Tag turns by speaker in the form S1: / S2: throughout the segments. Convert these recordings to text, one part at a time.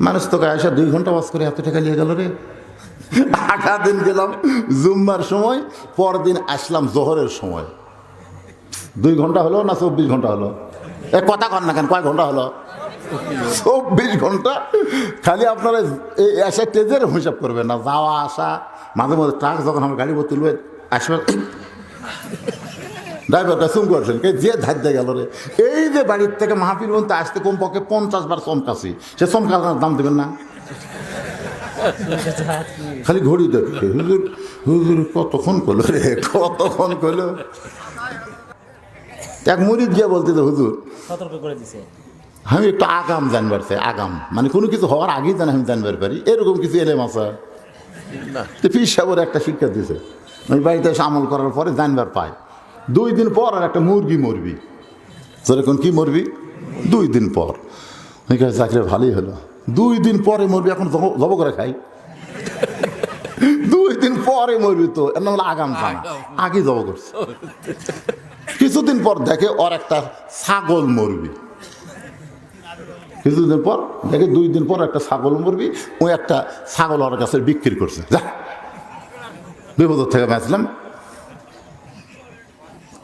S1: মানুষ তোকে আসা 2 ঘন্টা ওয়াজ করে এত টাকা নিয়ে গেল রে। 8 দিন গেলাম জুম্মার সময়, পরদিন আসলাম জোহরের সময়। 2 ঘন্টা হলো না 24 ঘন্টা হলো? এ কথা কন না কেন, কয় ঘন্টা হলো? 24 ঘন্টা। খালি আপনারা এসে টেজের হিসাব করবেন না, যাওয়া আসা, মাঝে মাঝে ট্রাক যখন আমার গাড়ি ভর্তি তুলবে আসবে, ড্রাইভারটা চুম করছেন কে যে ধার দিয়ে গেল রে। এই যে বাড়ির থেকে মাহফিল পর্যন্ত আসতে কমপক্ষে 50 বার চমকাছি, সে চমকার দাম দেবেন না? খালি ঘড়ি দেখে হুজুর হুজুর কতক্ষণ করলো রে, কতক্ষণ করলো। এক মুরিদ গিয়ে বলতে তো হুজুর
S2: সতর্ক করে দিছে,
S1: আমি একটু আগাম জানবার চাই। আগাম মানে কোনো কিছু হওয়ার আগেই যেন আমি জানবার পারি, এরকম কিছু এলেম আছে। তো পীর সাহেবের একটা শিক্ষা দিছে, আমি বাড়িতে এসে আমল করার পরে জানবার পাই 2 দিন পর আর একটা মুরগি মরবি। যেরকম কি মরবি 2 দিন পর। আমি কাছে চাকরি ভালোই হলো, 2 দিন পরে মরবি, এখন জব করে খাই। 2 দিন পরে মরবি তো এর নাম হলো আগাম জানা, আগে জব করছে। কিছুদিন পর দেখে ওর একটা ছাগল মরবি, কিছুদিন পর দেখে 2 দিন পর একটা ছাগল মরবি, ওই একটা ছাগল ওর কাছে বিক্রি করছে, যা বিপদের থেকে বাঁচলাম।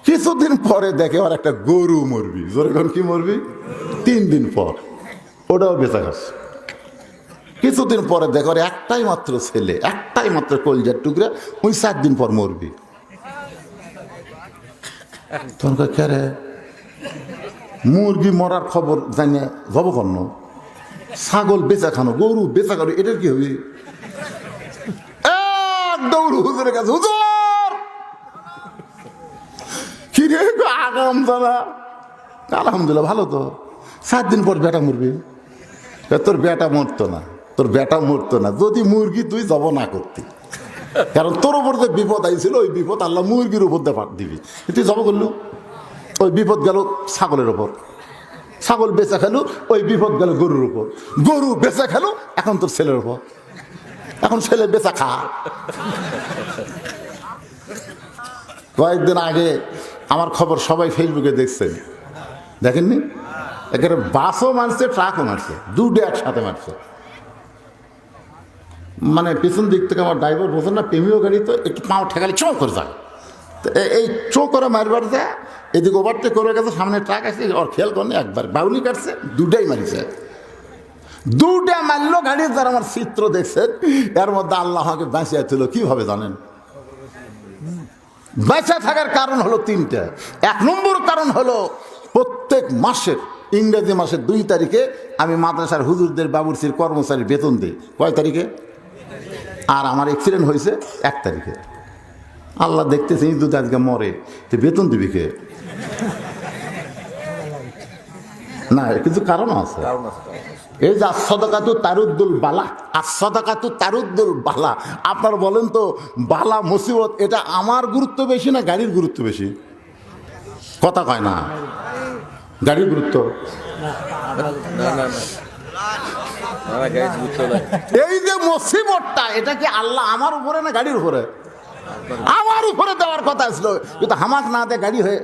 S1: কিছুদিন পরে দেখে ওর একটা গরু মরবি, যেরকম কি মরবি 3 দিন পর, ওটাও বেচা খাচ্ছে। কিছুদিন পরে দেখে ওর একটাই মাত্র ছেলে, একটাই মাত্র কলজার টুকরা, ওই 4 দিন পর মরবি। তখন কে রে মুরগি মরার খবর জানিয়ে যাব কর্ণ, ছাগল বেচা খানো, গরু বেচা খানো, এটার কি হবে? দৌড় হুজুরের কাছে, হুজুর কি রে আগাম জানা। আলহামদুলিল্লাহ ভালো তো, 7 দিন পর বেটা মরবি। তোর বেটা মরতো না, তোর বেটা মরতো না যদি মুরগি তুই জব না করতি, কারণ তোর উপর যে বিপদ আইছিল ওই বিপদ আল্লাহ মুরগির উপর দিয়ে দিবি। তুই জব করলু, ওই বিপদ গেল ছাগলের ওপর, ছাগল বেচা খেলো, ওই বিপদ গেল গরুর উপর, গরু বেচা খেলো এখন তোর ছেলের উপর, এখন ছেলে বেচা খা। কয়েকদিন আগে আমার খবর সবাই ফেসবুকে দেখছেন, দেখেননি? এখানে বাসও মারছে, ট্রাকও মারছে, 2টো একসাথে মারছে। মানে পিছন দিক থেকে আমার ড্রাইভার বোঝেন না, প্রেমীয় গাড়ি তো একটু পাও ঠেকালে চৌ করে যায়, এই চৌ করে মারবার যায়, এদিকে ওভারটেক করে গেছে, সামনে ট্রাক আছে, ওর খেয়াল করেনি, একবার বাউনি কাটছে, 2টাই মারিছে। 2টা মারলো গাড়ির, যারা আমার চিত্র দেখছেন, এর মধ্যে আল্লাহ আমাকে বাঁচিয়ে ছিল কিভাবে জানেন? বেঁচে থাকার কারণ হলো 3টা। 1 নম্বর কারণ হলো প্রত্যেক মাসের ইংরেজি মাসের 2 তারিখে আমি মাদ্রাসার হুজুরদের বাবুর্চির কর্মচারীর বেতন দিই। কয় তারিখে? আর আমার অ্যাক্সিডেন্ট হয়েছে 1 তারিখে। আল্লাহ দেখতেছে এই যদি আজকে মরে তো বেতন দিবি কে? না, কিছু কারণ আছে। এই যে আসসাদাকাতু তারুদ্দুল বালা, আসসাদাকাতু তারুদ্দুল বালা। আপনার বলেন তো বালা মুসিবত এটা আমার গুরুত্ব বেশি না গাড়ির গুরুত্ব বেশি? কথা কয় না, গাড়ির গুরুত্ব। এই যে মুসিবতটা এটা কি আল্লাহ আমার উপরে না গাড়ির উপরে? আমার উপরে দেওয়ার কথা ছিল, কিন্তু হামাক না দে গাড়ি হয়ে